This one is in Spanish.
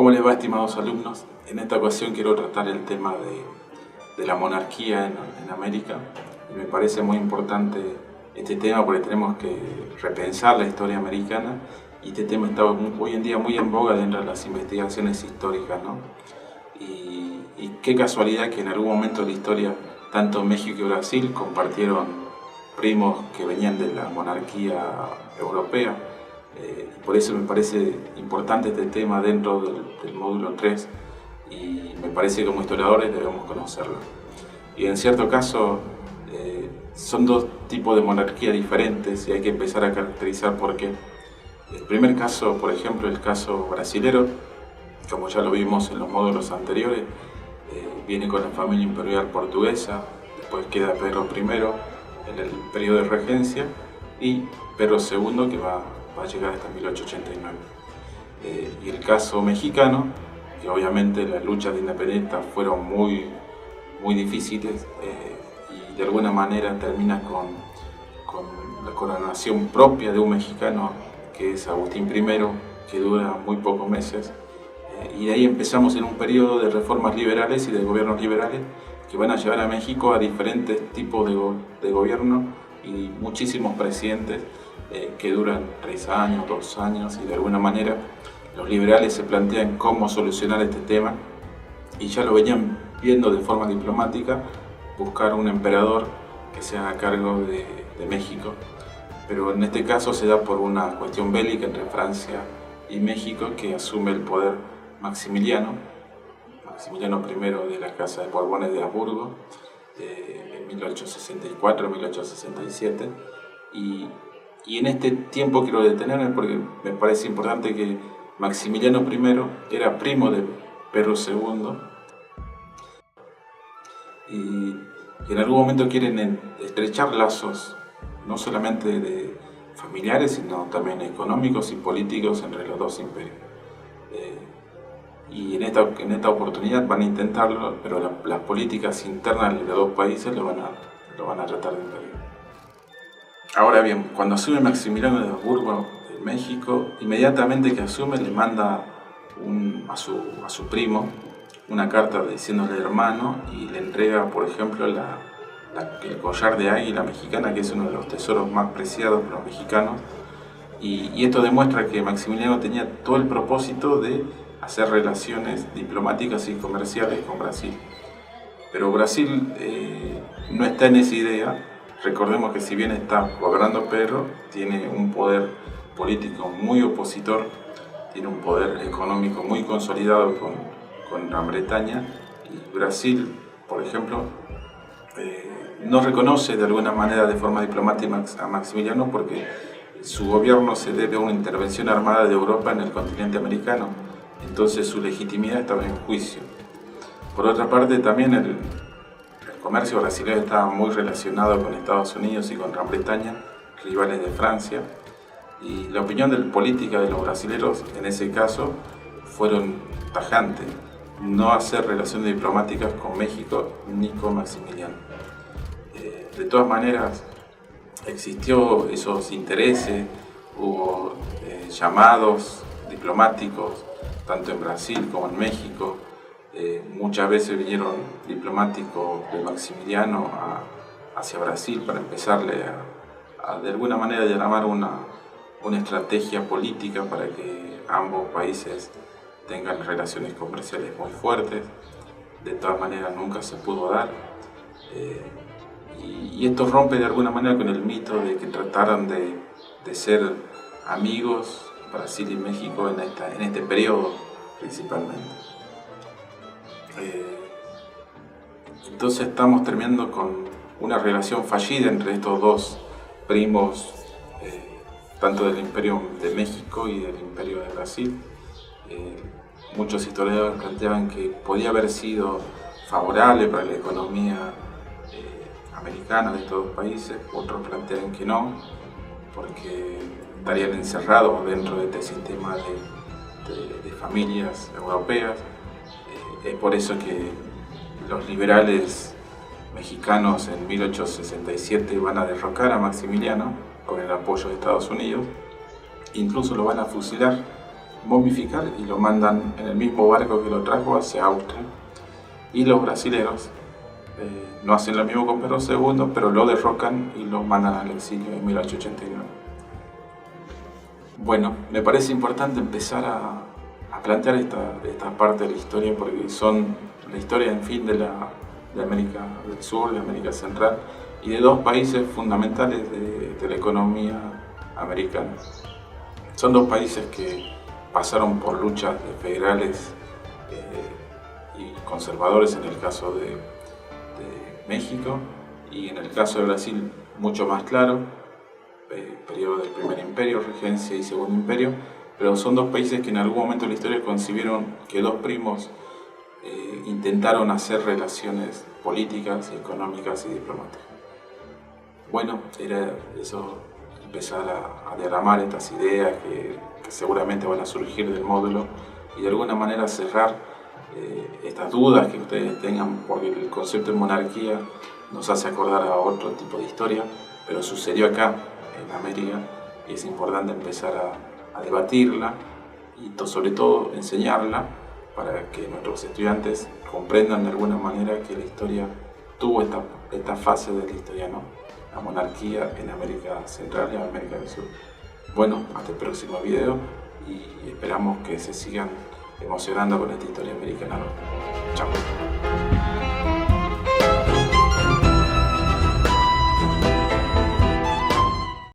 ¿Cómo les va, estimados alumnos? En esta ocasión quiero tratar el tema de la monarquía en América. Y me parece muy importante este tema porque tenemos que repensar la historia americana y este tema está hoy en día muy en boga dentro de las investigaciones históricas, ¿no? Y qué casualidad que en algún momento de la historia tanto México y Brasil compartieron primos que venían de la monarquía europea. Por eso me parece importante este tema dentro del módulo 3 y me parece que como historiadores debemos conocerlo. Y en cierto caso son dos tipos de monarquía diferentes y hay que empezar a caracterizar por qué. El primer caso, por ejemplo, el caso brasilero, como ya lo vimos en los módulos anteriores, viene con la familia imperial portuguesa, después queda Pedro I en el periodo de regencia y Pedro II que va a llegar hasta 1889. Y el caso mexicano, que obviamente las luchas de independencia fueron muy difíciles y de alguna manera termina con la coronación propia de un mexicano que es Agustín I, que dura muy pocos meses. Y de ahí empezamos en un periodo de reformas liberales y de gobiernos liberales que van a llevar a México a diferentes tipos de gobierno y muchísimos presidentes que duran 3 años, 2 años, y de alguna manera los liberales se plantean cómo solucionar este tema y ya lo venían viendo de forma diplomática, buscar un emperador que se haga cargo de México. Pero en este caso se da por una cuestión bélica entre Francia y México, que asume el poder Maximiliano I de la Casa de Borbones de Habsburgo en 1864-1867. Y en este tiempo quiero detenerme porque me parece importante que Maximiliano I era primo de Pedro II y en algún momento quieren estrechar lazos no solamente de familiares sino también económicos y políticos entre los dos imperios. Y en esta oportunidad van a intentarlo, pero las políticas internas de los dos países lo van a tratar de impedir. Ahora bien, cuando asume Maximiliano de Habsburgo en México, inmediatamente que asume le manda a su primo una carta diciéndole hermano y le entrega, por ejemplo, el collar de águila mexicana, que es uno de los tesoros más preciados por los mexicanos. Y esto demuestra que Maximiliano tenía todo el propósito de hacer relaciones diplomáticas y comerciales con Brasil. Pero Brasil no está en esa idea. Recordemos que si bien está gobernando Pedro, tiene un poder político muy opositor, tiene un poder económico muy consolidado con Gran Bretaña, y Brasil, por ejemplo, no reconoce de alguna manera de forma diplomática a Maximiliano porque su gobierno se debe a una intervención armada de Europa en el continente americano, entonces su legitimidad estaba en juicio. Por otra parte, también el comercio brasileño estaba muy relacionado con Estados Unidos y con Gran Bretaña, rivales de Francia, y la opinión política de los brasileños en ese caso fueron tajantes: no hacer relaciones diplomáticas con México ni con Maximiliano. De todas maneras, existió esos intereses, hubo llamados diplomáticos tanto en Brasil como en México. Muchas veces vinieron diplomáticos de Maximiliano hacia Brasil para empezarle a de alguna manera llamar una estrategia política para que ambos países tengan relaciones comerciales muy fuertes. De todas maneras nunca se pudo dar. Y esto rompe de alguna manera con el mito de que trataran de ser amigos Brasil y México en este periodo principalmente. Entonces estamos terminando con una relación fallida entre estos dos primos, tanto del Imperio de México y del Imperio de Brasil. Muchos historiadores planteaban que podía haber sido favorable para la economía americana de estos dos países, otros plantean que no, porque estarían encerrados dentro de este sistema de familias europeas. Es por eso que los liberales mexicanos en 1867 van a derrocar a Maximiliano con el apoyo de Estados Unidos, incluso lo van a fusilar momificar y lo mandan en el mismo barco que lo trajo hacia Austria. Y los brasileros no hacen lo mismo con Pedro II, pero lo derrocan y lo mandan al exilio en 1889. Bueno, me parece importante empezar a plantear esta parte de la historia, porque son la historia, en fin, de América del Sur, de América Central, y de dos países fundamentales de la economía americana. Son dos países que pasaron por luchas de federales y conservadores en el caso de México, y en el caso de Brasil mucho más claro, periodo del Primer Imperio, Regencia y Segundo Imperio, pero son dos países que en algún momento de la historia concibieron que dos primos intentaron hacer relaciones políticas, económicas y diplomáticas. Bueno, era eso, empezar a derramar estas ideas que seguramente van a surgir del módulo y de alguna manera cerrar estas dudas que ustedes tengan, porque el concepto de monarquía nos hace acordar a otro tipo de historia, pero sucedió acá en América y es importante empezar a debatirla y sobre todo enseñarla para que nuestros estudiantes comprendan de alguna manera que la historia tuvo esta fase de la historia, ¿no? La monarquía en América Central y América del Sur. Bueno, hasta el próximo video y esperamos que se sigan emocionando con esta historia americana. Chao.